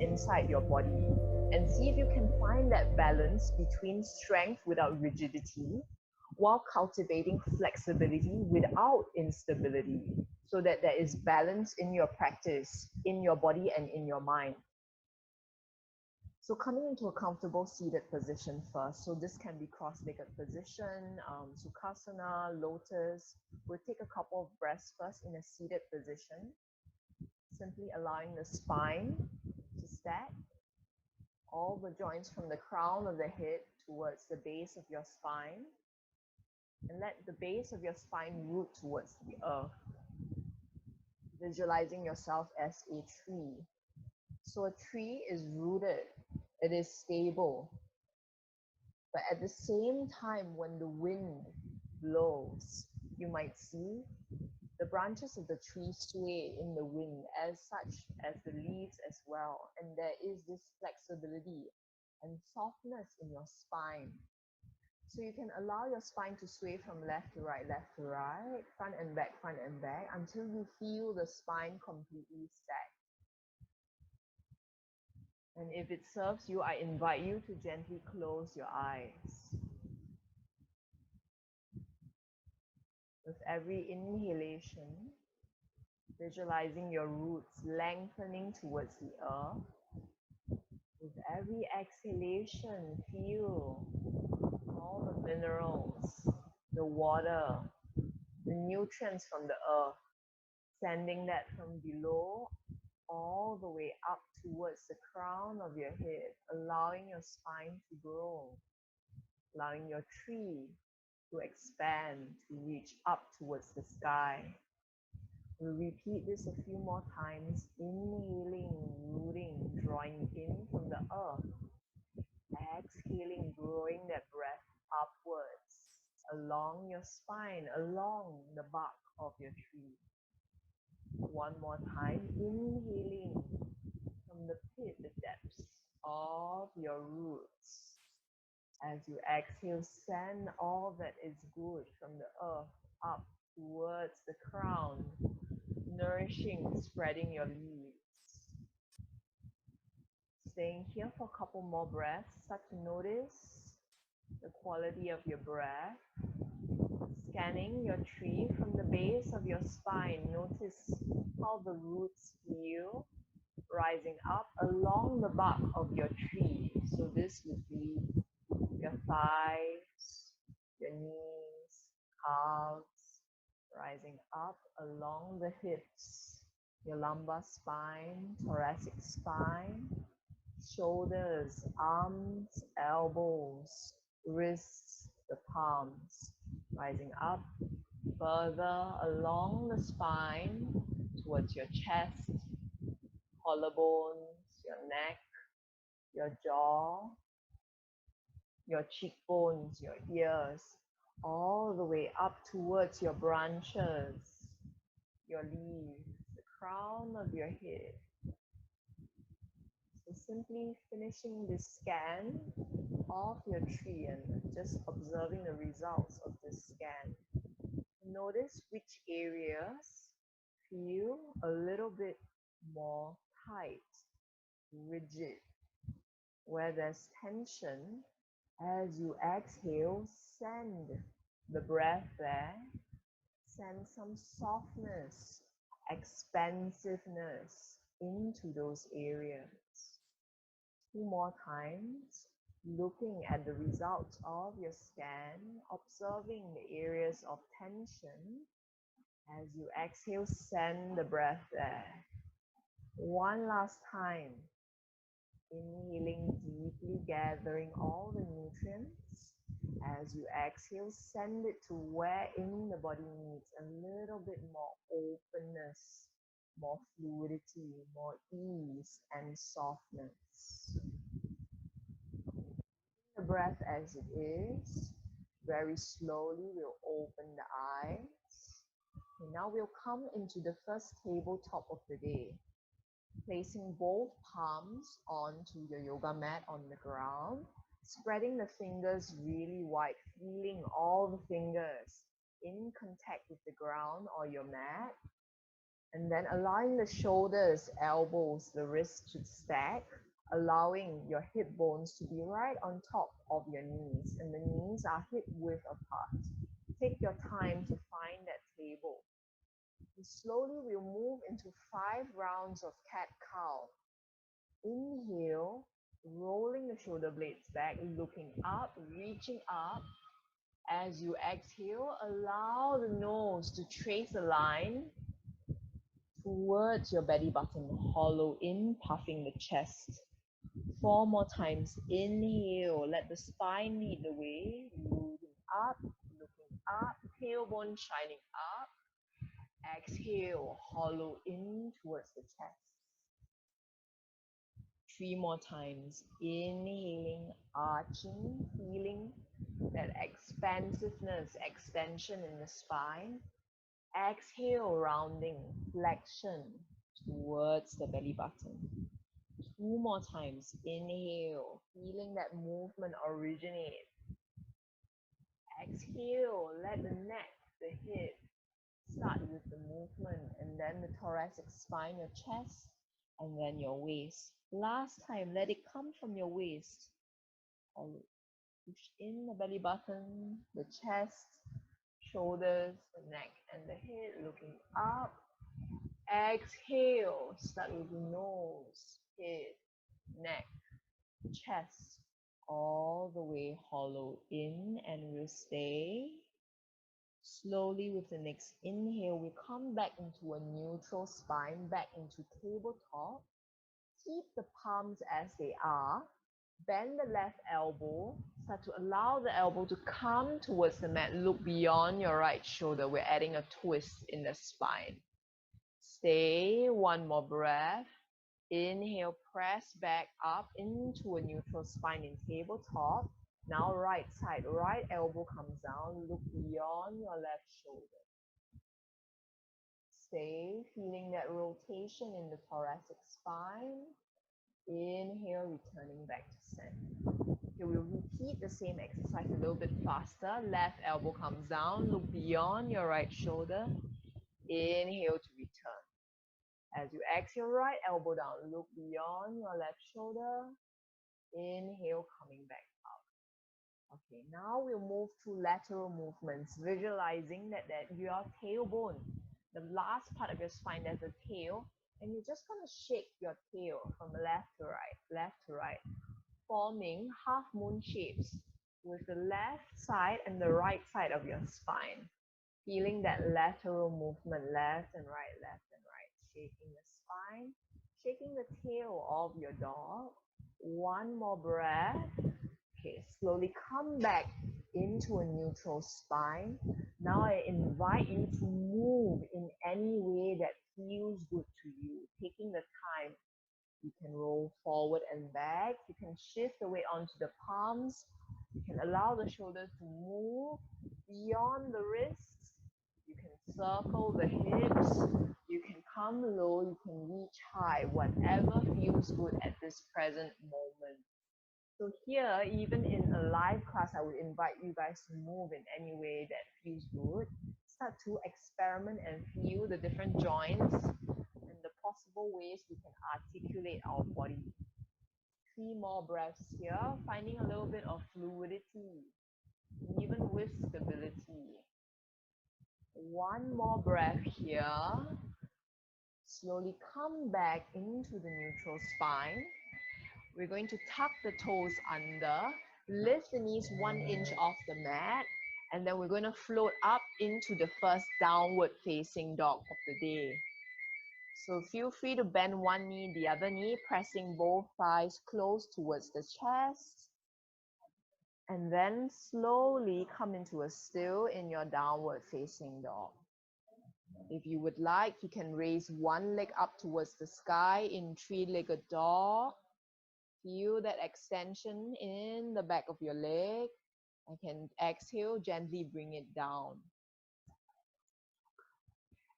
inside your body and see if you can find that balance between strength without rigidity while cultivating flexibility without instability, so that there is balance in your practice, in your body and in your mind. So coming into a comfortable seated position first. So this can be cross-legged position, Sukhasana, lotus. We'll take a couple of breaths first in a seated position. Simply allowing the spine to stack. All the joints from the crown of the head towards the base of your spine. And let the base of your spine root towards the earth. Visualizing yourself as a tree. So a tree is rooted. It is stable. But at the same time, when the wind blows, you might see the branches of the tree sway in the wind, as such as the leaves as well. And there is this flexibility and softness in your spine. So you can allow your spine to sway from left to right, front and back, until you feel the spine completely stacked. And if it serves you, I invite you to gently close your eyes. With every inhalation, visualizing your roots lengthening towards the earth. With every exhalation, feel all the minerals, the water, the nutrients from the earth, sending that from below all the way up towards the crown of your head, allowing your spine to grow, allowing your tree to expand, to reach up towards the sky. We'll repeat this a few more times, inhaling, rooting, drawing in from the earth, exhaling, growing that breath upwards, along your spine, along the bark of your tree. One more time, inhaling from the pit, the depths of your roots. As you exhale, send all that is good from the earth up towards the crown, nourishing, spreading your leaves. Staying here for a couple more breaths. Start to notice the quality of your breath. Scanning your tree from the base of your spine. Notice how the roots feel rising up along the bark of your tree. So this would be your thighs, your knees, calves, rising up along the hips, your lumbar spine, thoracic spine, shoulders, arms, elbows, wrists, the palms, rising up further along the spine towards your chest, collarbones, your neck, your jaw, your cheekbones, your ears, all the way up towards your branches, your leaves, the crown of your head. So simply finishing this scan of your tree and just observing the results of this scan. Notice which areas feel a little bit more tight, rigid, where there's tension. As you exhale, send the breath there, send some softness, expansiveness into those areas. 2 more times, looking at the results of your scan, observing the areas of tension. As you exhale, send the breath there. One last time. Inhaling deeply, gathering all the nutrients. As you exhale, send it to where in the body needs a little bit more openness, more fluidity, more ease and softness. The breath as it is. Very slowly, we'll open the eyes. And now we'll come into the first tabletop of the day. Placing both palms onto your yoga mat on the ground, spreading the fingers really wide, feeling all the fingers in contact with the ground or your mat. And then allowing the shoulders, elbows, the wrists to stack, allowing your hip bones to be right on top of your knees, and the knees are hip width apart. Take your time to find that table. And slowly we'll move into 5 rounds of cat-cow. Inhale, rolling the shoulder blades back, looking up, reaching up. As you exhale, allow the nose to trace a line towards your belly button, hollow in, puffing the chest. 4 more times. Inhale, let the spine lead the way, looking up, tailbone shining up. Exhale, hollow in towards the chest. 3 more times. Inhaling, arching, feeling that expansiveness, extension in the spine. Exhale, rounding, flexion towards the belly button. 2 more times. Inhale, feeling that movement originate. Exhale, let the neck, the hip start with the movement, and then the thoracic spine, your chest, and then your waist. Last time, let it come from your waist. Push in the belly button, the chest, shoulders, the neck, and the head, looking up. Exhale, start with the nose, head, neck, chest, all the way hollow in, and we'll stay. Slowly with the next inhale, we come back into a neutral spine, back into tabletop. Keep the palms as they are. Bend the left elbow. Start to allow the elbow to come towards the mat. Look beyond your right shoulder. We're adding a twist in the spine. Stay. 1 more breath. Inhale, press back up into a neutral spine in tabletop. Now right side, right elbow comes down. Look beyond your left shoulder. Stay, feeling that rotation in the thoracic spine. Inhale, returning back to center. Okay, we'll repeat the same exercise a little bit faster. Left elbow comes down. Look beyond your right shoulder. Inhale to return. As you exhale, right elbow down, look beyond your left shoulder. Inhale, coming back up. Okay, now we'll move to lateral movements, visualizing that your tailbone, the last part of your spine, there's a tail, and you're just going to shake your tail from left to right, forming half moon shapes with the left side and the right side of your spine. Feeling that lateral movement, left and right, shaking the spine, shaking the tail of your dog. 1 more breath. Okay, slowly come back into a neutral spine. Now I invite you to move in any way that feels good to you, taking the time. You can roll forward and back. You can shift the weight onto the palms. You can allow the shoulders to move beyond the wrists. You can circle the hips. You can come low. You can reach high. Whatever feels good at this present moment. So here, even in a live class, I would invite you guys to move in any way that feels good. Start to experiment and feel the different joints and the possible ways we can articulate our body. 3 more breaths here, finding a little bit of fluidity, even with stability. 1 more breath here. Slowly come back into the neutral spine. We're going to tuck the toes under, lift the knees 1 inch off the mat, and then we're going to float up into the first downward facing dog of the day. So feel free to bend one knee, the other knee, pressing both thighs close towards the chest. And then slowly come into a still in your downward facing dog. If you would like, you can raise one leg up towards the sky in 3-legged dog. Feel that extension in the back of your leg. I can exhale, gently bring it down.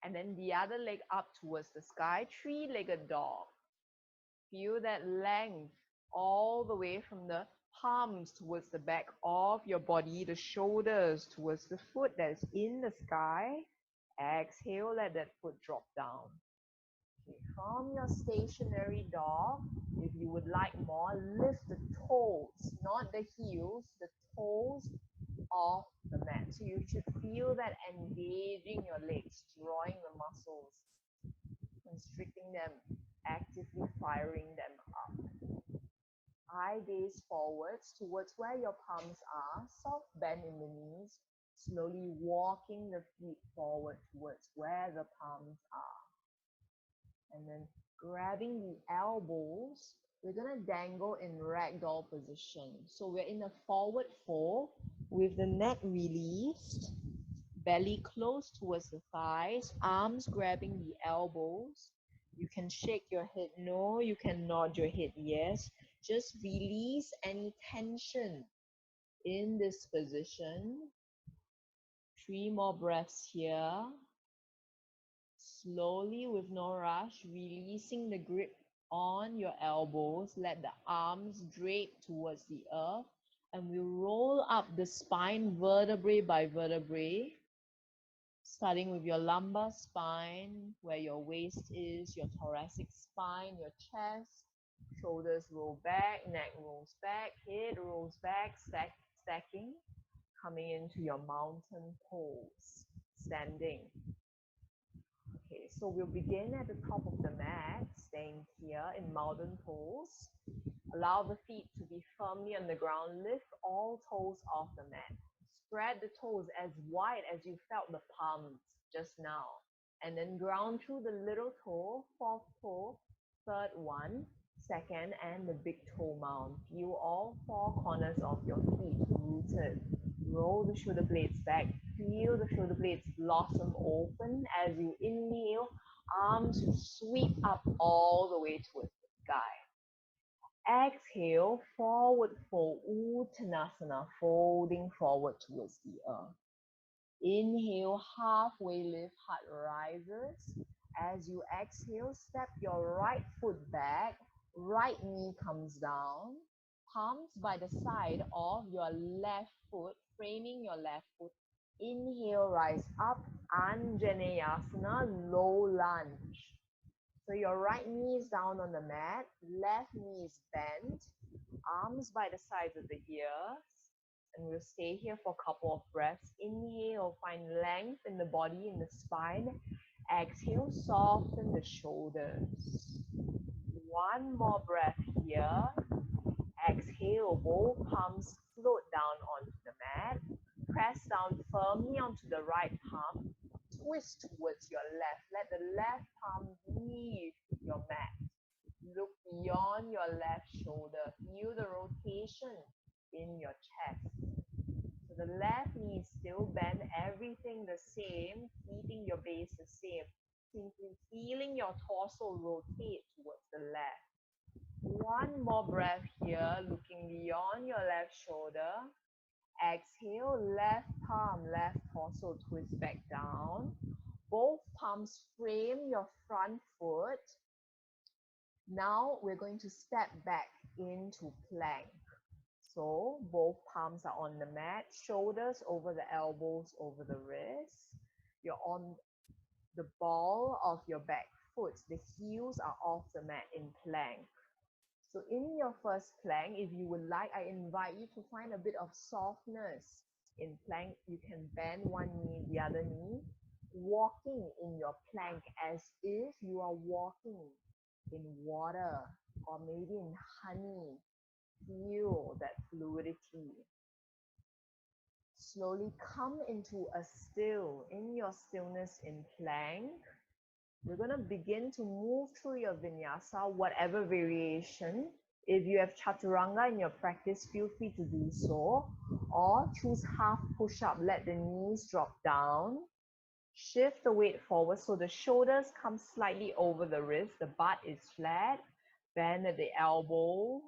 And then the other leg up towards the sky, 3-legged dog. Feel that length all the way from the palms towards the back of your body, the shoulders towards the foot that is in the sky. Exhale, let that foot drop down. Okay, from your stationary dog, if you would like more, lift the toes, not the heels, the toes off the mat. So you should feel that engaging your legs, drawing the muscles, constricting them, actively firing them up. Eye gaze forwards towards where your palms are, soft bend in the knees, slowly walking the feet forward towards where the palms are. And then grabbing the elbows, we're going to dangle in ragdoll position. So we're in a forward fold with the neck released, belly close towards the thighs, arms grabbing the elbows. You can shake your head no, you can nod your head yes. Just release any tension in this position. 3 more breaths here. Slowly, with no rush, releasing the grip on your elbows. Let the arms drape towards the earth. And we roll up the spine vertebrae by vertebrae. Starting with your lumbar spine, where your waist is, your thoracic spine, your chest. Shoulders roll back, neck rolls back, head rolls back, stacking. Coming into your mountain pose, standing. Okay, so we'll begin at the top of the mat, staying here in mountain pose. Allow the feet to be firmly on the ground. Lift all toes off the mat. Spread the toes as wide as you felt the palms just now. And then ground through the little toe, fourth toe, third one, second, and the big toe mound. Feel all 4 corners of your feet rooted. Roll the shoulder blades back. Feel the shoulder blades blossom open as you inhale. Arms sweep up all the way towards the sky. Exhale, forward fold, Uttanasana, folding forward towards the earth. Inhale, halfway lift, heart rises. As you exhale, step your right foot back, right knee comes down, palms by the side of your left foot, framing your left foot. Inhale, rise up, Anjaneyasana, low lunge. So your right knee is down on the mat, left knee is bent, arms by the sides of the ears. And we'll stay here for a couple of breaths. Inhale, find length in the body, in the spine. Exhale, soften the shoulders. 1 more breath here. Exhale, both palms float down onto the mat. Press down firmly onto the right palm. Twist towards your left. Let the left palm leave your mat. Look beyond your left shoulder. Feel the rotation in your chest. So the left knee is still bent, everything the same, keeping your base the same. Simply feeling your torso rotate towards the left. 1 more breath here, looking beyond your left shoulder. Exhale, left palm, left torso twist back down. Both palms frame your front foot. Now we're going to step back into plank. So both palms are on the mat, shoulders over the elbows, over the wrists. You're on the ball of your back foot. The heels are off the mat in plank. So in your first plank, if you would like, I invite you to find a bit of softness. In plank, you can bend one knee, the other knee, walking in your plank as if you are walking in water or maybe in honey. Feel that fluidity. Slowly come into a still, in your stillness in plank. We're going to begin to move through your vinyasa, whatever variation. If you have chaturanga in your practice, feel free to do so. Or choose half push-up, let the knees drop down. Shift the weight forward so the shoulders come slightly over the wrist. The butt is flat. Bend at the elbows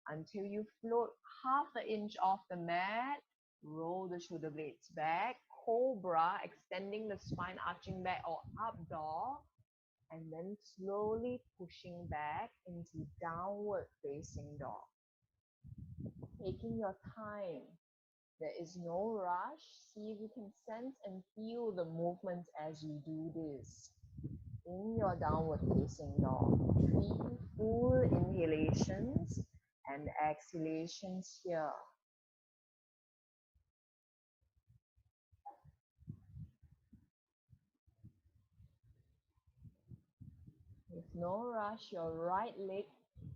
until you float half an inch off the mat. Roll the shoulder blades back. Cobra, extending the spine, arching back, or up dog. And then slowly pushing back into downward facing dog. Taking your time. There is no rush. See if you can sense and feel the movements as you do this. In your downward facing dog. 3 full inhalations and exhalations here. With no rush, your right leg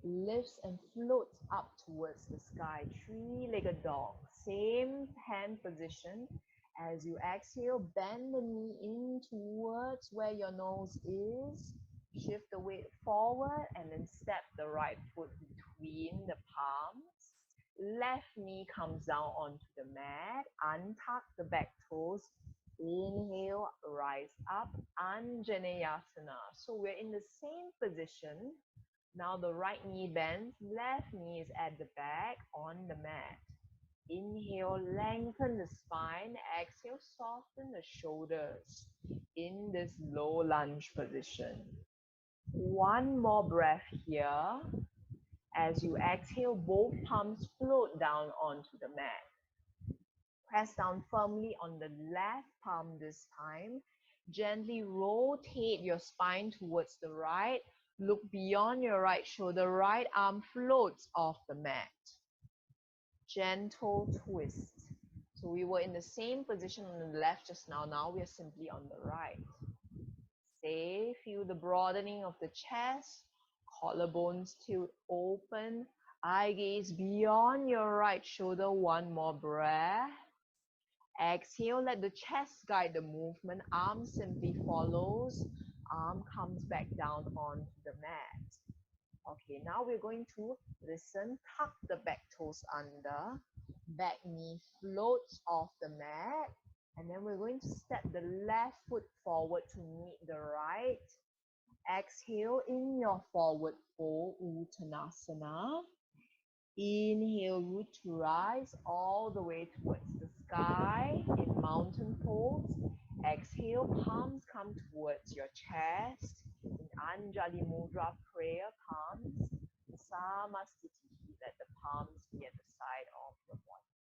lifts and floats up towards the sky. 3-legged dog. Same hand position. As you exhale, bend the knee in towards where your nose is. Shift the weight forward and then step the right foot between the palms. Left knee comes down onto the mat. Untuck the back toes. Inhale, rise up, Anjaneyasana. So we're in the same position. Now the right knee bends, left knee is at the back on the mat. Inhale, lengthen the spine. Exhale, soften the shoulders in this low lunge position. One more breath here. As you exhale, both palms float down onto the mat. Press down firmly on the left palm this time. Gently rotate your spine towards the right. Look beyond your right shoulder. Right arm floats off the mat. Gentle twist. So we were in the same position on the left just now. Now we are simply on the right. Stay. Feel the broadening of the chest. Collarbones tilt open. Eye gaze beyond your right shoulder. One more breath. Exhale, let the chest guide the movement. Arm simply follows. Arm comes back down onto the mat. Okay, now we're going to listen. Tuck the back toes under. Back knee floats off the mat. And then we're going to step the left foot forward to meet the right. Exhale in your forward fold, Uttanasana. Inhale, root to rise all the way towards the sky in mountain pose. Exhale, palms come towards your chest. In Anjali Mudra, prayer palms. Samastiti, let the palms be at the side of the body.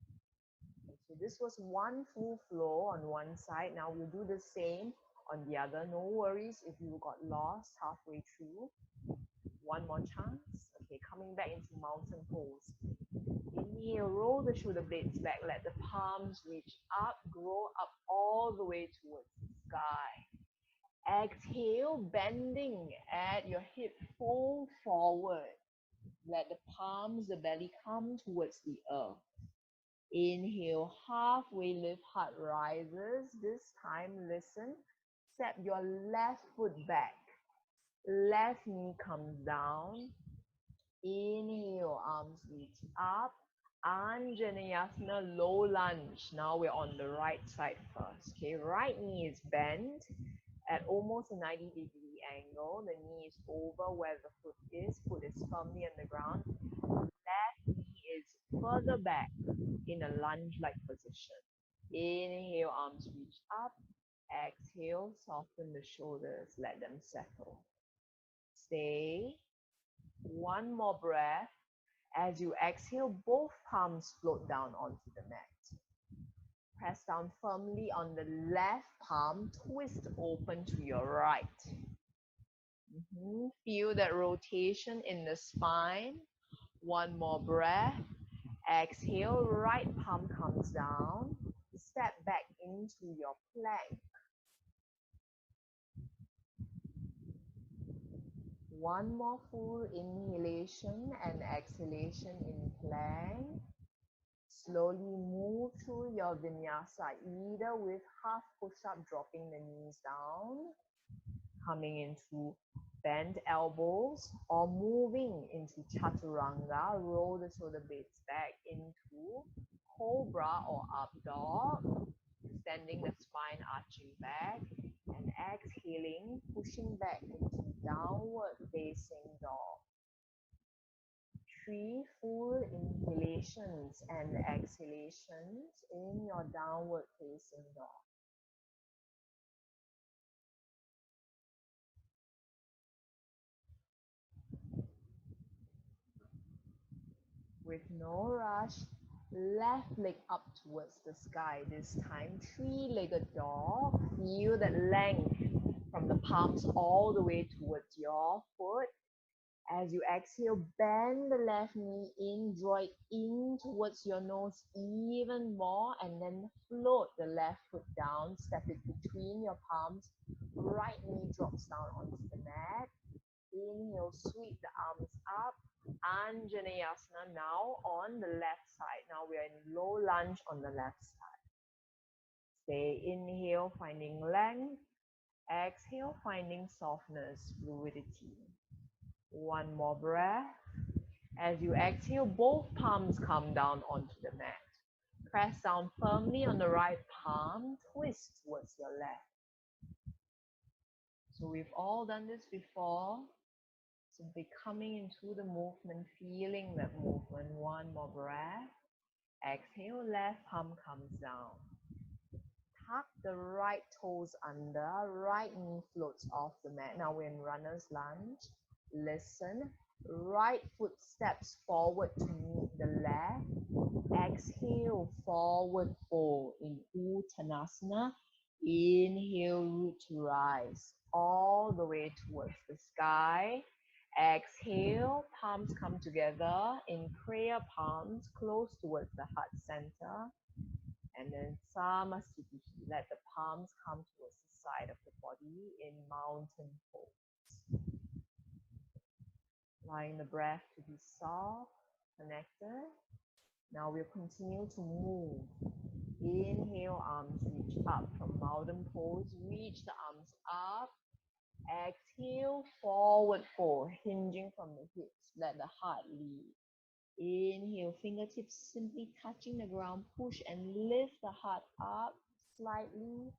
Okay, so this was one full flow on one side. Now we'll do the same on the other. No worries if you got lost halfway through. One more chance. Okay, coming back into mountain pose. Inhale, roll the shoulder blades back. Let the palms reach up, grow up all the way towards the sky. Exhale, bending at your hip, fold forward. Let the palms, the belly come towards the earth. Inhale, halfway lift, heart rises. This time, listen. Step your left foot back. Left knee comes down. Inhale, arms reach up. Anjaneyasana, low lunge. Now we're on the right side first. Okay, right knee is bent at almost a 90-degree angle. The knee is over where the foot is. Foot is firmly on the ground. Left knee is further back in a lunge-like position. Inhale, arms reach up. Exhale, soften the shoulders. Let them settle. Stay. One more breath. As you exhale, both palms float down onto the mat. Press down firmly on the left palm. Twist open to your right. Feel that rotation in the spine. One more breath. Exhale, right palm comes down. Step back into your plank. One more full inhalation and exhalation in plank. Slowly move through your vinyasa, either with half push-up, dropping the knees down, coming into bent elbows, or moving into chaturanga, roll the shoulder blades back into cobra or up dog, extending the spine, arching back, and exhaling, pushing back into downward facing dog. 3 full inhalations and exhalations in your downward facing dog. With no rush, left leg up towards the sky this time. 3-legged dog. Feel that length from from the palms all the way towards your foot. As you exhale, bend the left knee in, draw it in towards your nose even more, and then float the left foot down, step it between your palms. Right knee drops down onto the mat. Inhale, sweep the arms up. Anjaneyasana now on the left side. Now we are in low lunge on the left side. Stay, inhale, finding length. Exhale, finding softness, fluidity. One more breath. As you exhale, both palms come down onto the mat. Press down firmly on the right palm, twist towards your left. So we've all done this before. Simply coming into the movement, feeling that movement. One more breath. Exhale, left palm comes down. Tuck the right toes under, right knee floats off the mat. Now we're in runner's lunge. Listen. Right foot steps forward to meet the left. Exhale, forward fold in Uttanasana. Inhale, root to rise all the way towards the sky. Exhale, palms come together in prayer palms, close towards the heart center. And then Samasthiti, let the palms come towards the side of the body in mountain pose. Allowing the breath to be soft, connected. Now we'll continue to move. Inhale, arms reach up from mountain pose. Reach the arms up. Exhale, forward fold, hinging from the hips. Let the heart lead. Inhale, fingertips simply touching the ground. Push and lift the heart up slightly.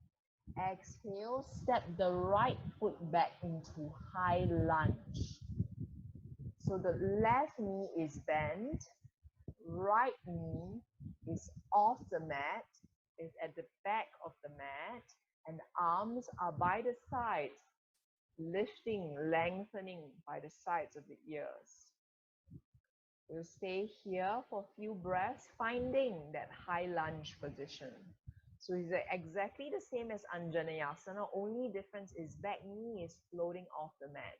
Exhale, step the right foot back into high lunge. So the left knee is bent, right knee is off the mat, is at the back of the mat, and arms are by the sides, lifting, lengthening by the sides of the ears. We'll stay here for a few breaths, finding that high lunge position. So it's exactly the same as Anjaneyasana, only difference is back knee is floating off the mat.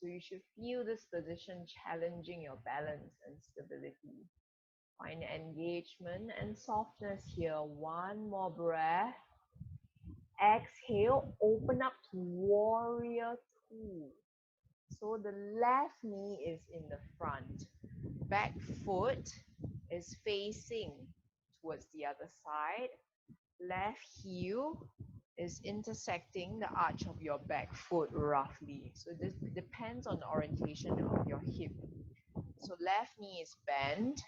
So you should feel this position challenging your balance and stability. Find engagement and softness here. One more breath. Exhale, open up to warrior two. So the left knee is in the front. Back foot is facing towards the other side. Left heel is intersecting the arch of your back foot roughly. So this depends on the orientation of your hip. So left knee is bent.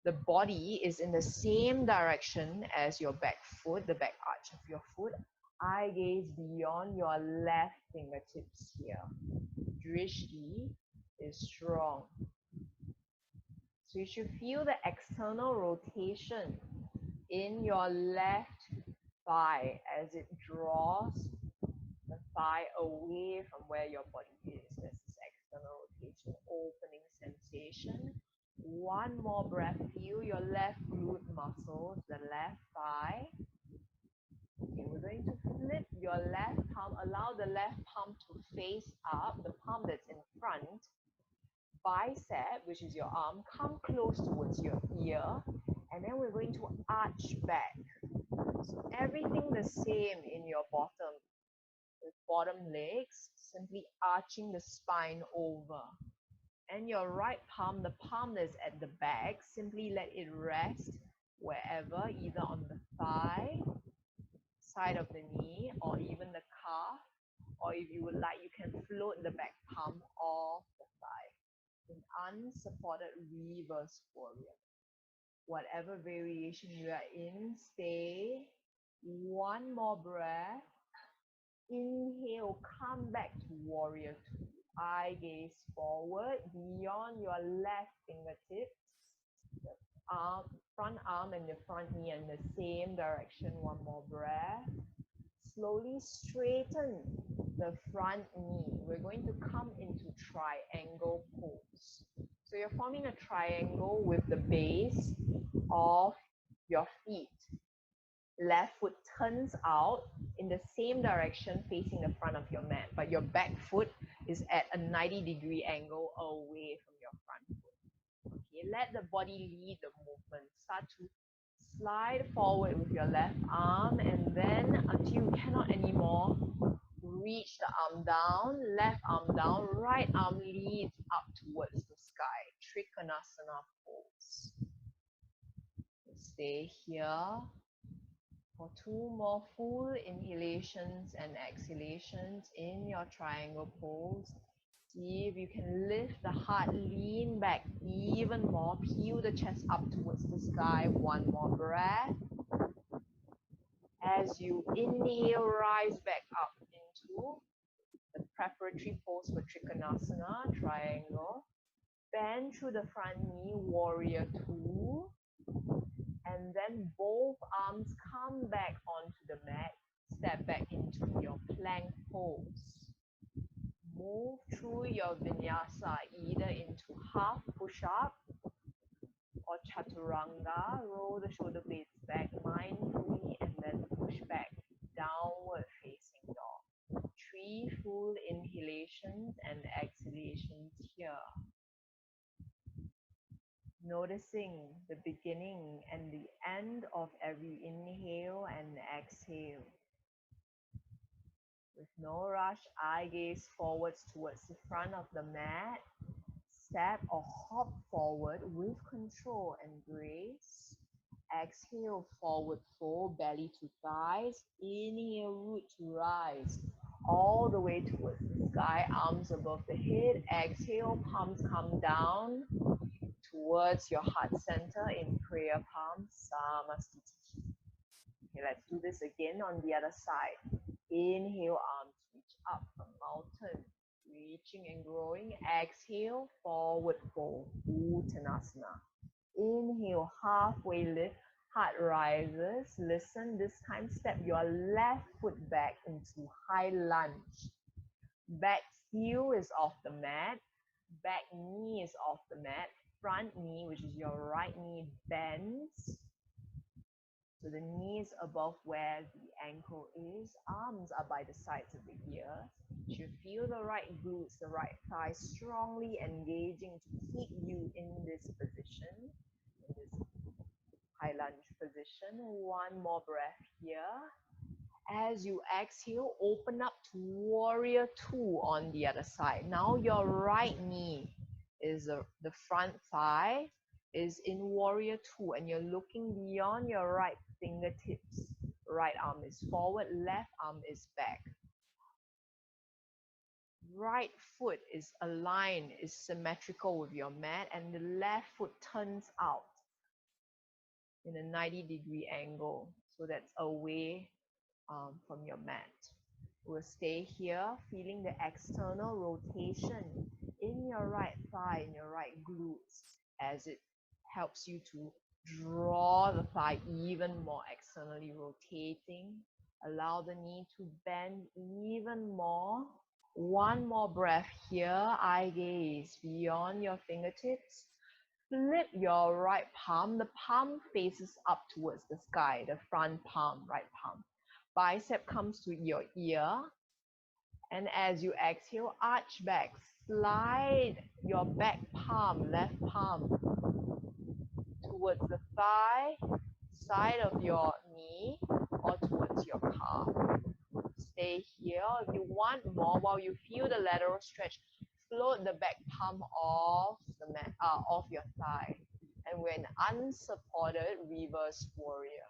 The body is in the same direction as your back foot, the back arch of your foot. Eye gaze beyond your left fingertips here. Drishti is strong. So you should feel the external rotation in your left thigh as it draws the thigh away from where your body is. There's this external rotation, opening sensation. One more breath. Feel your left glute muscles, the left thigh. Okay, we're going to flip your left palm. Allow the left palm to face up, the palm that's in front. Bicep, which is your arm, come close towards your ear. And then we're going to arch back. So everything the same in your bottom. With bottom legs, simply arching the spine over. And your right palm, the palm that's at the back, simply let it rest wherever, either on the thigh, side of the knee, or even the calf. Or if you would like, you can float the back palm off the thigh. In unsupported reverse warrior. Whatever variation you are in, stay. One more breath. Inhale, come back to warrior two. Eye gaze forward beyond your left fingertips. The front arm and the front knee in the same direction. One more breath. Slowly straighten the front knee. We're going to come into triangle pose. So you're forming a triangle with the base of your feet Left foot turns out in the same direction facing the front of your mat, but your back foot is at a 90-degree angle away from your front foot. Okay, let the body lead the movement. Start to slide forward with your left arm, and then until you cannot anymore, reach the arm down, left arm down, right arm leads up towards the sky. Trikonasana pose. Stay here for 2 more full inhalations and exhalations in your triangle pose. See if you can lift the heart, lean back even more, peel the chest up towards the sky. 1 more breath. As you inhale, rise back up into the preparatory pose for Trikonasana, triangle. Bend through the front knee, warrior 2. And then both arms come back onto the mat. Step back into your plank pose. Move through your vinyasa either into half push-up or chaturanga. Roll the shoulder blades back mindfully and then push back, downward facing dog. 3 full inhalations and exhalations here. Noticing the beginning and the end of every inhale and exhale. With no rush, eye gaze forwards towards the front of the mat. Step or hop forward with control and grace. Exhale, forward fold, belly to thighs. Inhale, root to rise. All the way towards the sky, arms above the head. Exhale, palms come down towards your heart center in prayer palm, Samasthiti. Okay, let's do this again on the other side. Inhale, arms reach up from mountain, reaching and growing. Exhale, forward fold, Uttanasana. Inhale, halfway lift, heart rises. Listen, this time step your left foot back into high lunge. Back heel is off the mat, back knee is off the mat. Front knee, which is your right knee, bends. So the knee is above where the ankle is. Arms are by the sides of the ears. You should feel the right glutes, the right thighs strongly engaging to keep you in this position, in this high lunge position. 1 more breath here. As you exhale, open up to warrior 2 on the other side. Now your right knee is the front thigh is in warrior 2 and you're looking beyond your right fingertips. Right arm is forward, left arm is back. Right foot is aligned, is symmetrical with your mat, and the left foot turns out in a 90-degree angle. So that's away from your mat. We'll stay here, feeling the external rotation in your right thigh, in your right glutes, as it helps you to draw the thigh even more externally rotating. Allow the knee to bend even more. 1 more breath here, eye gaze beyond your fingertips. Flip your right palm. The palm faces up towards the sky, the front palm, right palm. Bicep comes to your ear. And as you exhale, arch back. Slide your back palm, left palm, towards the thigh, side of your knee, or towards your calf. Stay here. If you want more, while you feel the lateral stretch, float the back palm off the mat, off your thigh. And when unsupported, reverse warrior.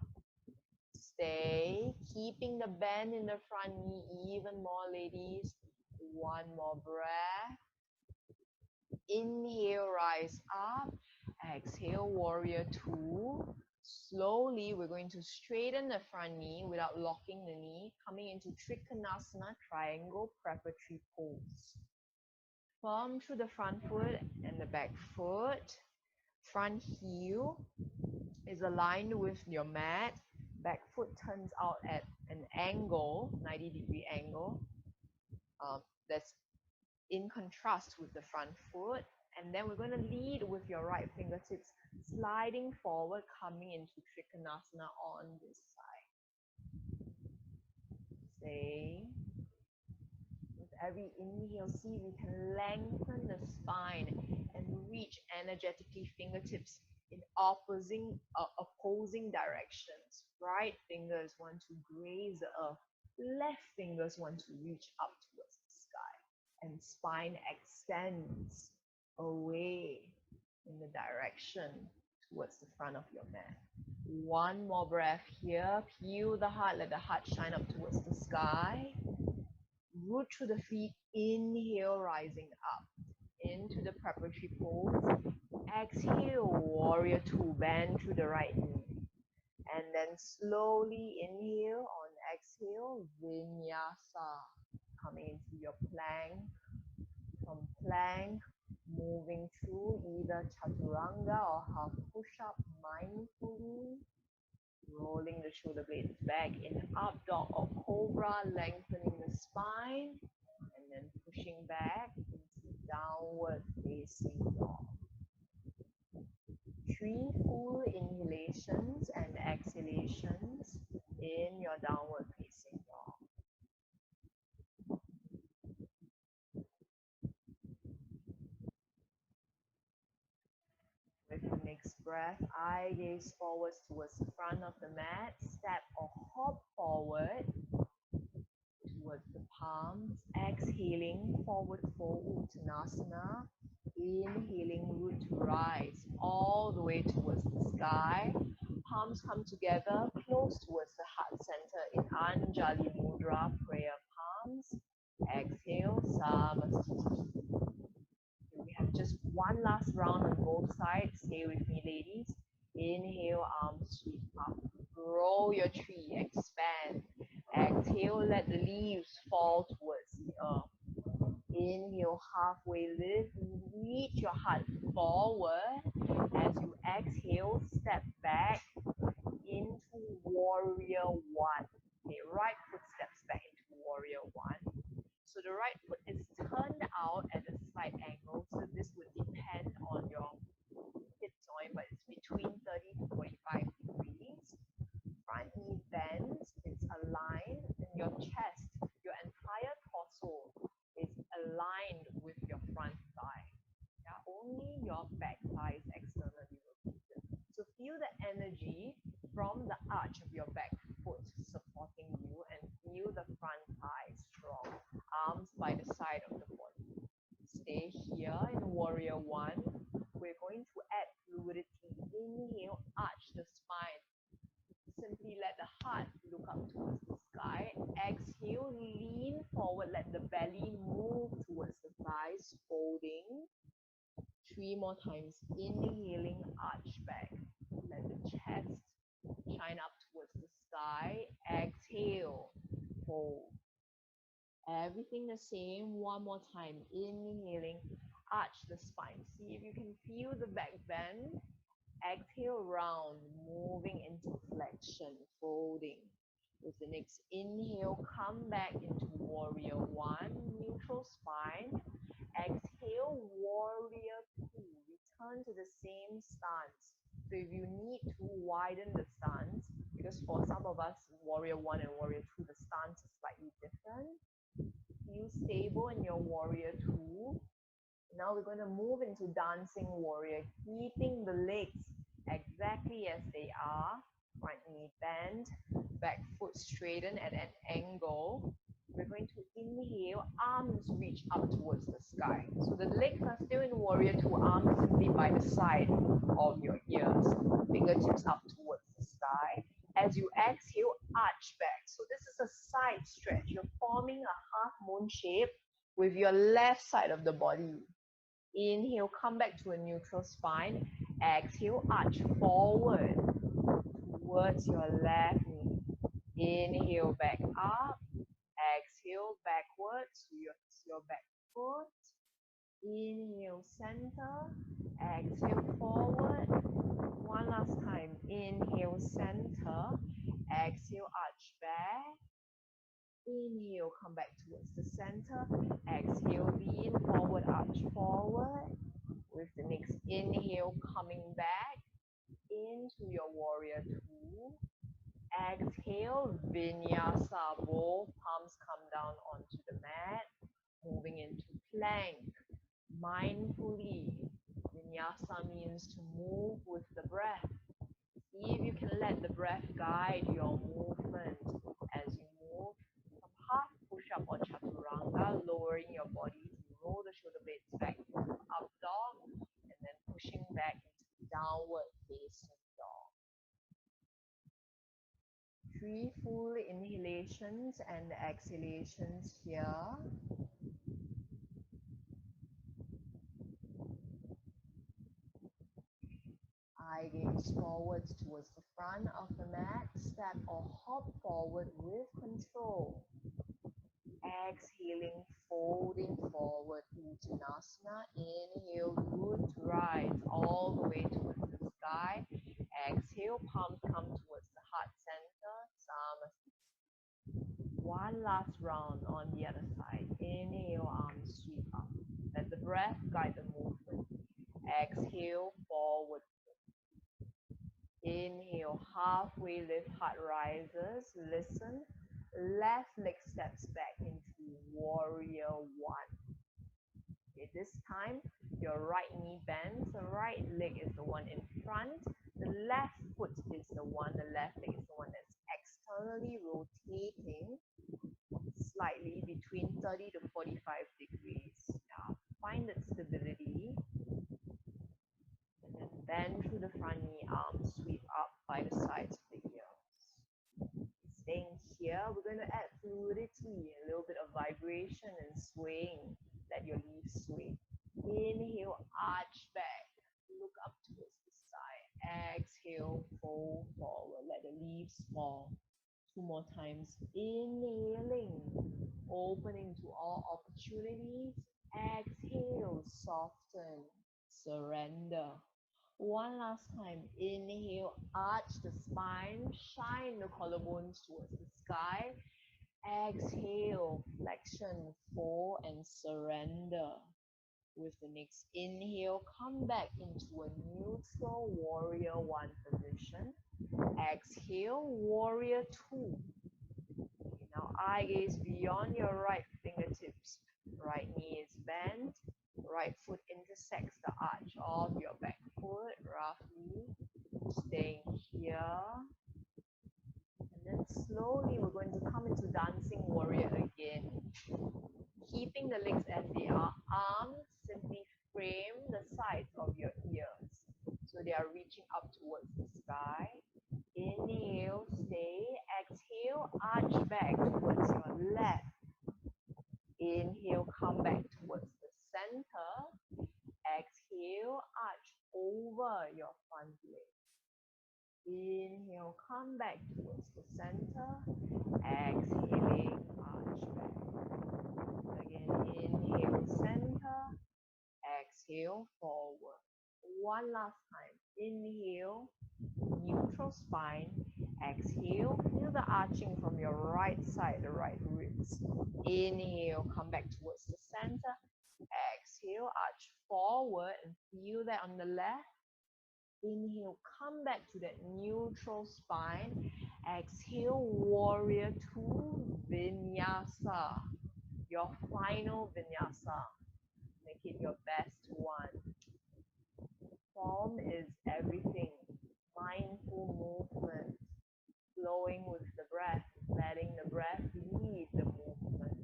Stay, keeping the bend in the front knee even more, ladies. 1 more breath. Inhale, rise up. Exhale, warrior 2. Slowly, we're going to straighten the front knee without locking the knee, coming into Trikonasana, triangle preparatory pose. Firm through the front foot and the back foot. Front heel is aligned with your mat. Back foot turns out at an angle, 90-degree angle. That's in contrast with the front foot. And then we're going to lead with your right fingertips sliding forward, coming into Trikonasana on this side. stay. With every inhale, see if you can lengthen the spine and reach energetically fingertips in opposing directions. Right fingers want to graze the earth. Left fingers want to reach up towards the sky. And spine extends away in the direction towards the front of your mat. One more breath here. Peel the heart. Let the heart shine up towards the sky. Root through the feet. Inhale, rising up into the preparatory pose. Exhale, warrior two. Bend through the right knee. And then slowly inhale. On exhale, vinyasa. Coming into your plank. From plank, moving through either chaturanga or half push-up mindfully. Rolling the shoulder blades back in up dog or cobra, lengthening the spine, and then pushing back into downward facing dog. 3 full inhalations and exhalations in your downward facing dog. With the next breath, eye gaze forwards towards the front of the mat, step or hop forward towards the palms, exhaling forward fold Uttanasana, inhaling root to rise all the way towards the sky, palms come together close towards the heart center in Anjali Mudra, prayer palms, exhale, Samasthiti. We have just one last round on both sides. Stay with me, ladies. Inhale, arms sweep up. Grow your tree, expand. Exhale, let the leaves fall towards the earth. Inhale, halfway lift. Reach your heart forward. As you exhale, step back into warrior one. Okay, right foot steps back into warrior one. So the right foot is turned out at a slight angle. So this would depend on your hip joint, but it's between 30 to 45 degrees. Front knee bends, it's aligned, and your chest, your entire torso is aligned with your front thigh. Yeah, only your back thigh is externally rotated. So feel the energy from the arch of your back foot supporting you, and feel the front thigh strong. Arms by the side of the body. Stay here in warrior one. We're going to add fluidity. Inhale, arch the spine. Simply let the heart look up towards the sky. Exhale, lean forward. Let the belly move towards the thighs, folding. 3 more times. Inhaling, arch back. Let the chest shine up towards the sky. Exhale, fold. Everything the same. One more time. Inhaling, arch the spine. See if you can feel the back bend. Exhale, round, moving into flexion, folding. With the next inhale, come back into warrior one, neutral spine. Exhale, warrior two. Return to the same stance. So if you need to widen the stance, because for some of us, warrior one and warrior two, the stance is slightly different. Feel stable in your warrior two. Now we're going to move into dancing warrior, keeping the legs exactly as they are. Front knee bend, back foot straighten at an angle. We're going to inhale, arms reach up towards the sky. So the legs are still in warrior two, arms simply by the side of your ears. Fingertips up towards the sky. As you exhale, arch back. So this is a side stretch. You're forming a half moon shape with your left side of the body. Inhale, come back to a neutral spine. Exhale, arch forward towards your left knee. Inhale, back up. Exhale, backwards to your back foot. Inhale, center. Exhale, forward. One last time. Inhale, center. Exhale, arch back. Inhale, come back towards the center. Exhale, lean forward, arch forward. With the next inhale, coming back into your warrior two. Exhale, vinyasa. Both palms come down onto the mat. Moving into plank. Mindfully. Vinyasa means to move with the breath. See if you can let the breath guide your movement as you move from half push-up or chaturanga, lowering your body to roll the shoulder blades back into up dog, and then pushing back into downward facing dog. 3 full inhalations and exhalations here. Eye gaze forwards towards the front of the mat. Step or hop forward with control. Exhaling, folding forward, Uttanasana. Inhale, root rise all the way towards the sky. Exhale, palms come towards the heart center. Samasthiti. One last round on the other side. Inhale, arms sweep up. Let the breath guide the movement. Exhale, forward. Inhale, halfway lift, heart rises. Listen. Left leg steps back into warrior one. Okay, this time your right knee bends, the right leg is the one in front, the left foot is the one, the left leg is the one that's externally rotating slightly between 30 to 45 degrees. Now find that stability. And then bend through the front knee, arms sweep up by the sides of the ears. Staying here, we're going to add fluidity, a little bit of vibration and swaying. Let your leaves sway. Inhale, arch back, look up towards the sky. Exhale, fold forward, let the leaves fall. 2 more times. Inhaling, opening to all opportunities. Exhale, soften, surrender. One last time. Inhale, arch the spine, shine the collarbones towards the sky. Exhale, flexion, fold, and surrender. With the next inhale, come back into a neutral warrior one position. Exhale, warrior two. Okay, now eye gaze beyond your right fingertips. Right knee is bent. Right foot intersects the arch of your back foot roughly. Staying here. And then slowly we're going to come into dancing warrior again. Keeping the legs as they are. Arms simply frame the sides of your ears. So they are reaching up towards the sky. Inhale, stay. Exhale, arch back towards your left. Inhale, come back towards the center. Exhale, arch over your front leg. Inhale, come back towards the center. Exhaling, arch back. Again, inhale, center. Exhale, forward. One last time. Inhale, neutral spine. Exhale, feel the arching from your right side, the right ribs. Inhale, come back towards the center. Exhale, arch forward and feel that on the left. Inhale, come back to that neutral spine. Exhale, warrior two, vinyasa. Your final vinyasa. Make it your best one. Form is everything. Mindful movement. Flowing with the breath. Letting the breath lead the movement.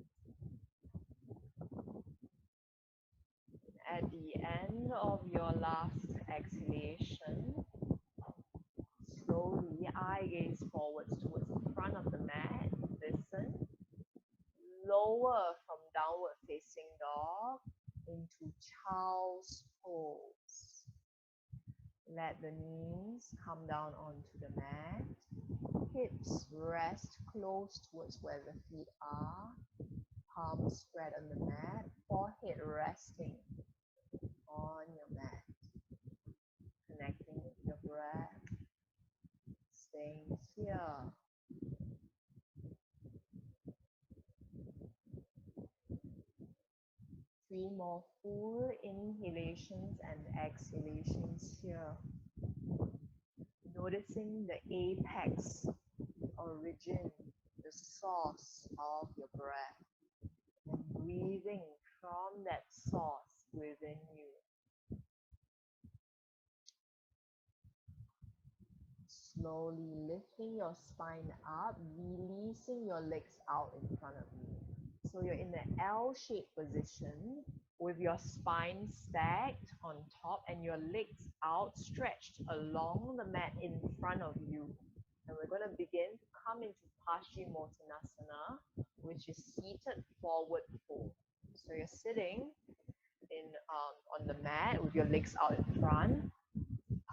At the end of your last exhalation, slowly eye gaze forwards towards the front of the mat. Listen. Lower from downward facing dog into child's pose. Let the knees come down onto the mat. Hips rest close towards where the feet are. Palms spread on the mat. Forehead resting on your mat. Connecting with your breath. Staying here. Three more full inhalations and exhalations here. Noticing the apex, the origin, the source of your breath, and breathing from that source within you. Slowly lifting your spine up, releasing your legs out in front of you. So you're in the L-shaped position with your spine stacked on top and your legs outstretched along the mat in front of you. And we're going to begin to come into Paschimottanasana, which is seated forward fold. So you're sitting in on the mat with your legs out in front,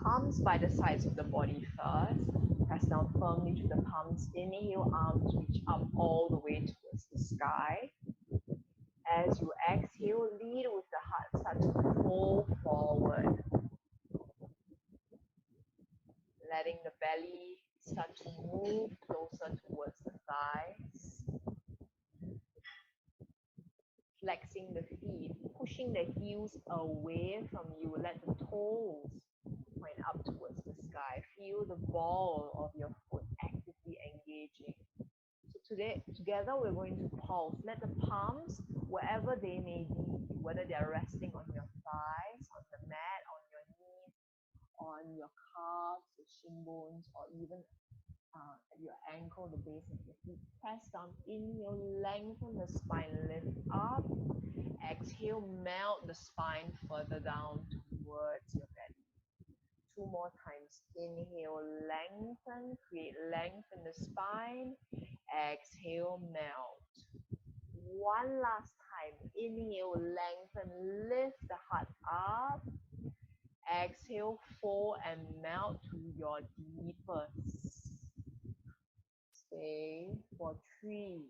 palms by the sides of the body first. Press down firmly to the palms. Inhale, arms reach up all the way towards the sky. As you exhale, lead with the heart, start to fold forward. Letting the belly start to move closer towards the thighs. Flexing the feet, pushing the heels away from you. Let the toes point up towards the sky. Feel the ball of your foot actively engaging. So together we're going to pulse. Let the palms, wherever they may be, whether they're resting on your thighs, on the mat, on your knees, on your calves, your shin bones, or even at your ankle, the base of your feet. Press down. Inhale, lengthen the spine, lift up. Exhale, melt the spine further down towards your belly. 2 more times. Inhale, lengthen, create length in the spine. Exhale, melt. One last time. Inhale, lengthen, lift the heart up. Exhale, fold and melt to your deepest. Stay for 3,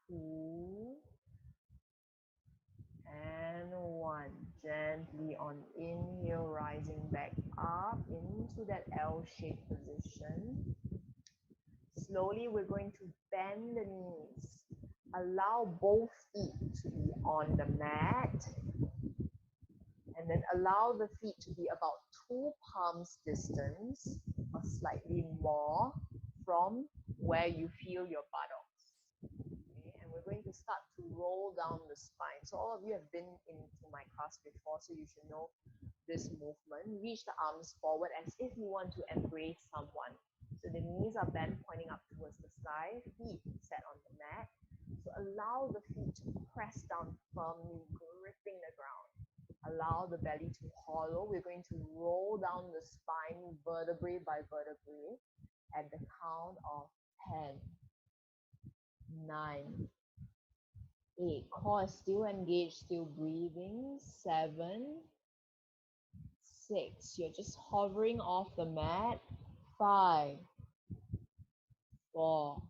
2, and 1. Gently on inhale, rising back up into that L-shaped position. Slowly, we're going to bend the knees. Allow both feet to be on the mat. And then allow the feet to be about 2 palms distance or slightly more from where you feel your buttocks. Okay? And we're going to start to roll down the spine. So all of you have been into my class before, so you should know this movement. Reach the arms forward as if you want to embrace someone. So the knees are bent, pointing up towards the sky, feet set on the mat. So allow the feet to press down firmly, gripping the ground. Allow the belly to hollow. We're going to roll down the spine vertebrae by vertebrae at the count of 10, 9, 8. Core is still engaged, still breathing. 7, 6. You're just hovering off the mat. 5, 4,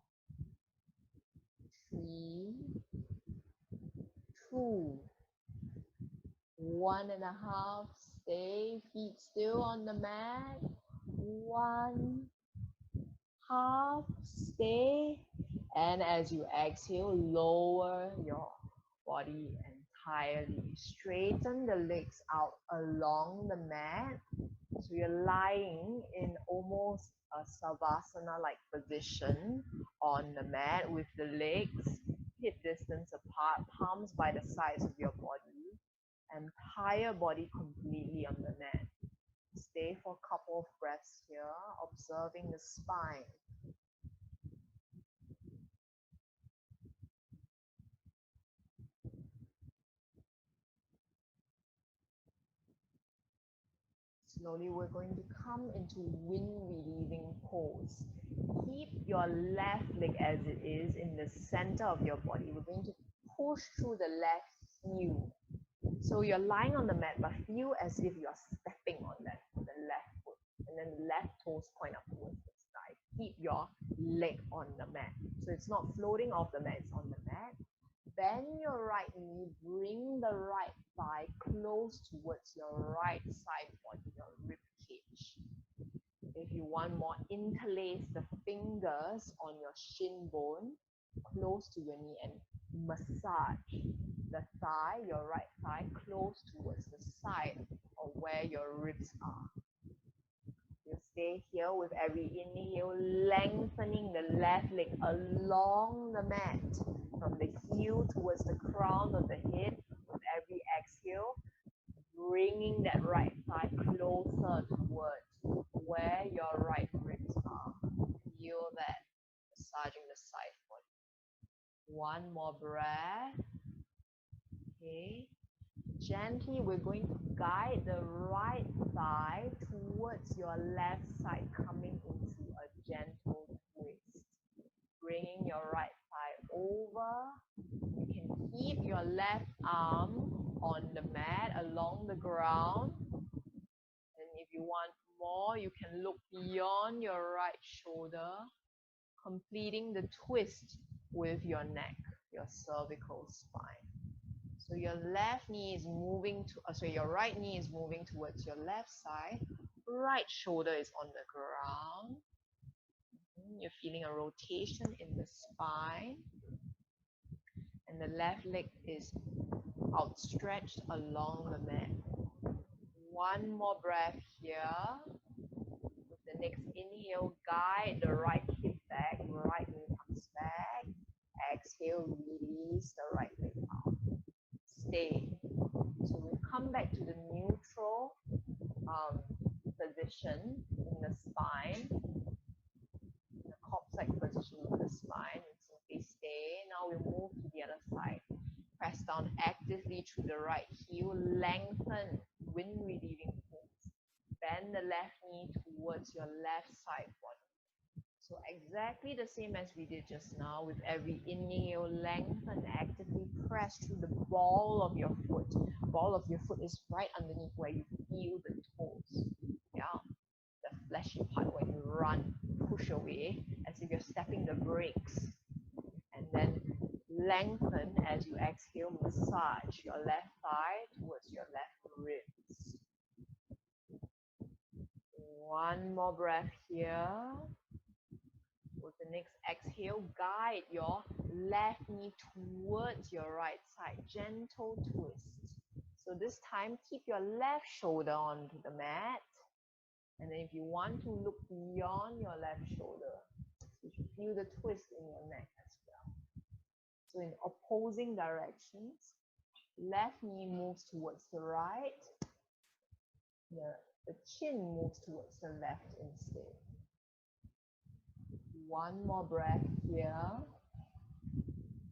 3, 2, 1.5. Stay, feet still on the mat. 1, half, stay. And as you exhale, lower your body entirely. Straighten the legs out along the mat. So you're lying in almost a savasana-like position on the mat with the legs hip distance apart, palms by the sides of your body, entire body completely on the mat. Stay for a couple of breaths here, observing the spine. Slowly, we're going to come into wind-relieving pose. Keep your left leg as it is in the center of your body. We're going to push through the left heel. So you're lying on the mat, but feel as if you're stepping on the left foot. And then the left toes point up towards the sky. Keep your leg on the mat. So it's not floating off the mat, it's on the mat. Bend your right knee, bring the right thigh close towards your right side body, your rib cage. If you want more, interlace the fingers on your shin bone close to your knee and massage the thigh, your right thigh, close towards the side of where your ribs are. You'll stay here with every inhale, lengthening the left leg along the mat from the heel towards the crown of the head. With every exhale, bringing that right thigh closer towards where your right ribs are. Feel that massaging the side foot. One more breath. Okay. Gently, we're going to guide the right thigh towards your left side, coming into a gentle twist. Bringing your right thigh over. You can keep your left arm on the mat along the ground. And if you want more, you can look beyond your right shoulder, completing the twist with your neck, your cervical spine. So your left knee is moving to, your right knee is moving towards your left side. Right shoulder is on the ground. You're feeling a rotation in the spine. And the left leg is outstretched along the mat. One more breath here. With the next inhale, guide the right hip back, right knee comes back. Exhale, release the right leg out. Stay. So we come back to the neutral position in the spine, the coccyx position of the spine. And simply stay. Now we move to the other side. Press down actively through the right heel, lengthen, wind relieving pose. Bend the left knee towards your left side body. So exactly the same as we did just now. With every inhale, lengthen, actively press through the ball of your foot. Ball of your foot is right underneath where you feel the toes. Yeah, the fleshy part when you run, push away as if you're stepping the brakes. And then lengthen as you exhale, massage your left thigh towards your left ribs. One more breath here. With the next exhale, guide your left knee towards your right side. Gentle twist. So this time, keep your left shoulder onto the mat. And then if you want to look beyond your left shoulder, you should feel the twist in your neck as well. So in opposing directions, left knee moves towards the right. The chin moves towards the left instead. One more breath here.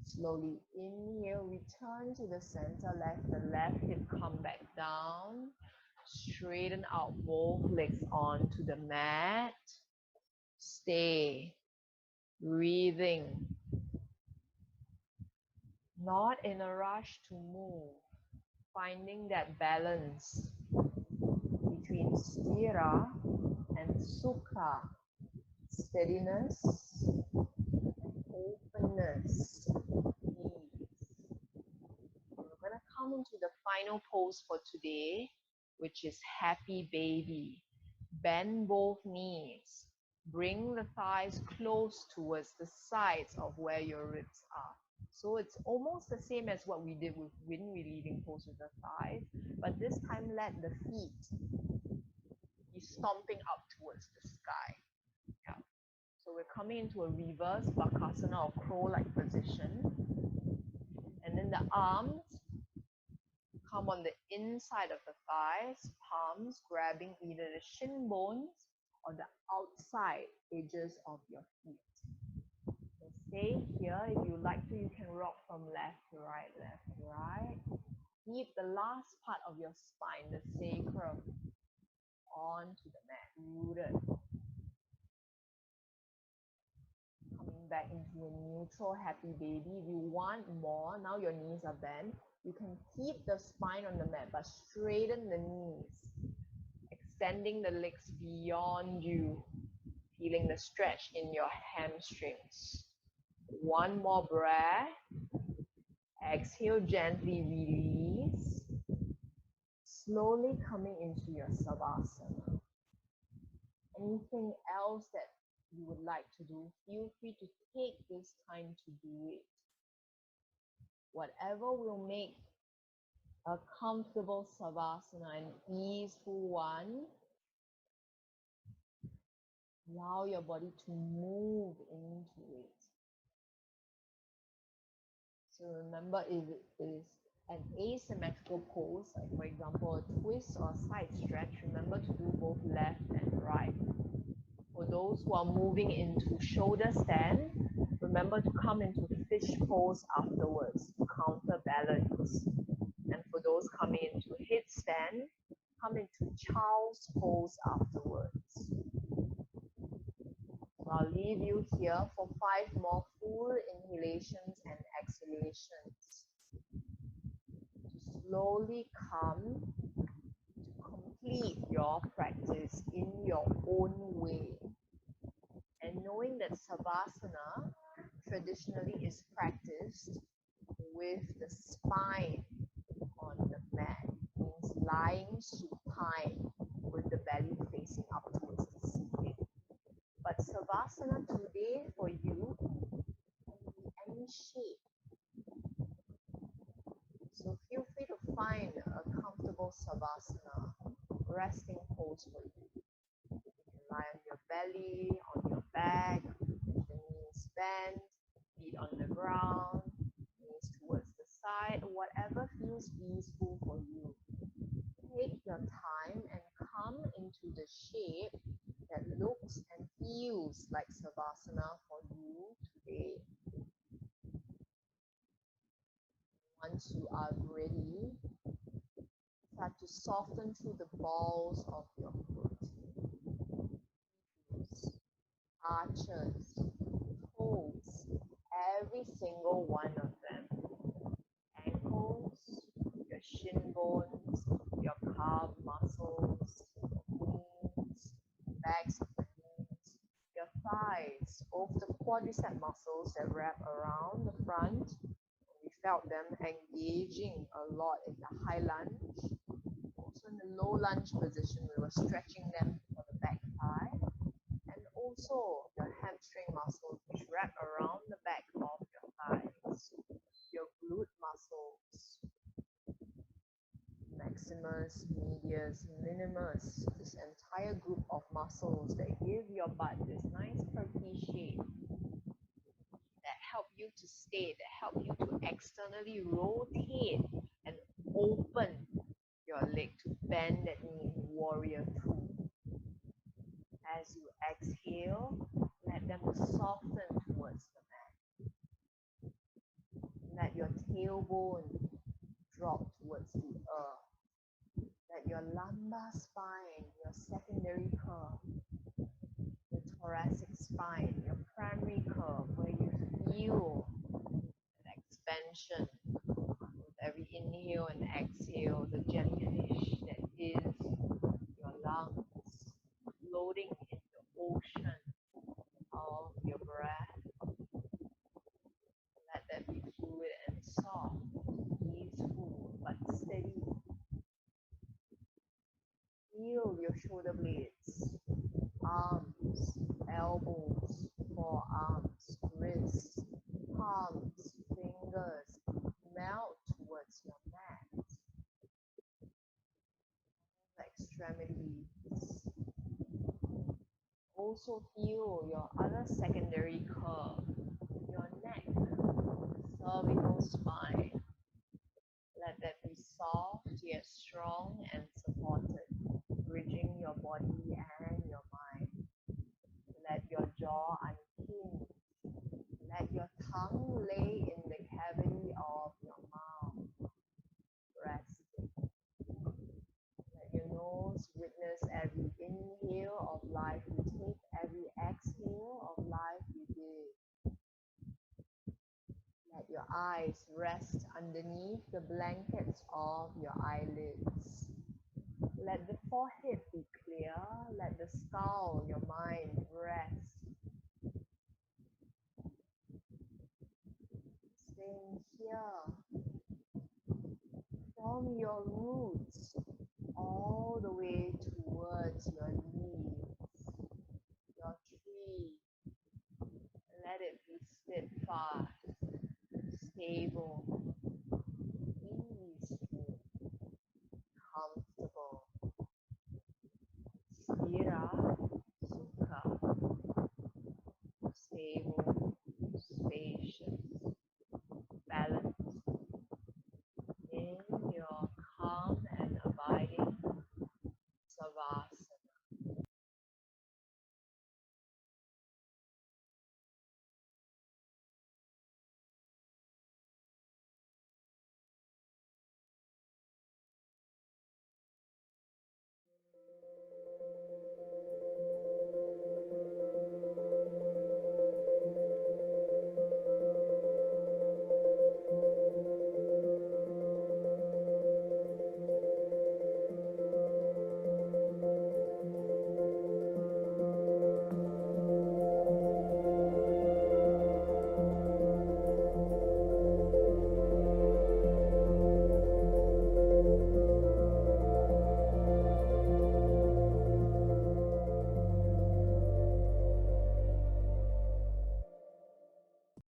Slowly inhale, return to the center, let the left hip come back down. Straighten out both legs onto the mat. Stay. Breathing. Not in a rush to move. Finding that balance between stira and sukha. Steadiness, openness, ease. We're going to come into the final pose for today, which is happy baby. Bend both knees. Bring the thighs close towards the sides of where your ribs are. So it's almost the same as what we did with wind relieving pose with the thighs, but this time let the feet be stomping up towards the sky. Yeah. So we're coming into a reverse bakasana or crow-like position. And then the arms come on the inside of the thighs, palms grabbing either the shin bones or the outside edges of your feet. So stay here. If you like to, you can rock from left to right, left to right. Keep the last part of your spine, the sacrum, onto the mat, rooted. Coming back into a neutral happy baby. If you want more, now your knees are bent. You can keep the spine on the mat, but straighten the knees. Extending the legs beyond you. Feeling the stretch in your hamstrings. One more breath. Exhale, gently release. Slowly coming into your savasana. Anything else that you would like to do, feel free to take this time to do it. Whatever will make a comfortable savasana, an easeful one, Allow your body to move into it. So remember, if it is an asymmetrical pose, like for example a twist or a side stretch, remember to do both left and right. For those who are moving into shoulder stand, remember to come into fish pose afterwards to counterbalance. And for those coming into headstand, come into child's pose afterwards. So I'll leave you here for 5 more full inhalations and exhalations. To slowly come to complete your practice in your own way. And knowing that Savasana traditionally is practiced with the spine on the mat, means lying supine with the belly facing up towards the ceiling. But Savasana today for you can be any shape. So feel free to find a comfortable Savasana resting pose for you. You can lie on your belly, on your back, the knees bent, feet on the ground, knees towards the side, whatever feels easeful for you. Take your time and come into the shape that looks and feels like Savasana for you today. Once you are ready, start to soften through the balls of your foot. Arches, toes, every single one of them. Ankles, your shin bones, your calf muscles, knees, backs of the knees, your thighs, both the quadricep muscles that wrap around the front. We felt them engaging a lot in the high lunge. Also in the low lunge position, we were stretching them for the back thigh. And also your hamstring muscles, which wrap around the back of your thighs. Your glute muscles, maximus, medius, minimus, this entire group of muscles that give your butt this nice perky shape, that help you to stay, that help you to externally rotate and open your leg to bend that knee in warrior two. As you exhale, let them soften towards the mat. Let your tailbone drop towards the earth. Let your lumbar spine, your secondary curve, the thoracic spine, your primary curve, where you feel an expansion with every inhale and exhale, the jellyfish that is your lungs, floating in the ocean of your breath. Let that be fluid and soft, easeful but steady. Feel your shoulder blades, arms, elbows, forearms, wrists, palms, fingers melt towards your mat. The extremities. Also feel your other secondary curve, your neck, cervical spine. Let that be soft yet strong and supported, bridging your body and your mind. Let your jaw unhinge. Let your tongue lay in the cavity of your mouth, resting. Let your nose witness every inhale of life you take, every exhale of life you give. Let your eyes rest underneath the blankets of your eyelids. Let the forehead be clear. Let the skull, your mind, rest. Staying here from your roots all the way towards your knees, your tree. Let it be steadfast, stable, easeful, comfortable. Stira.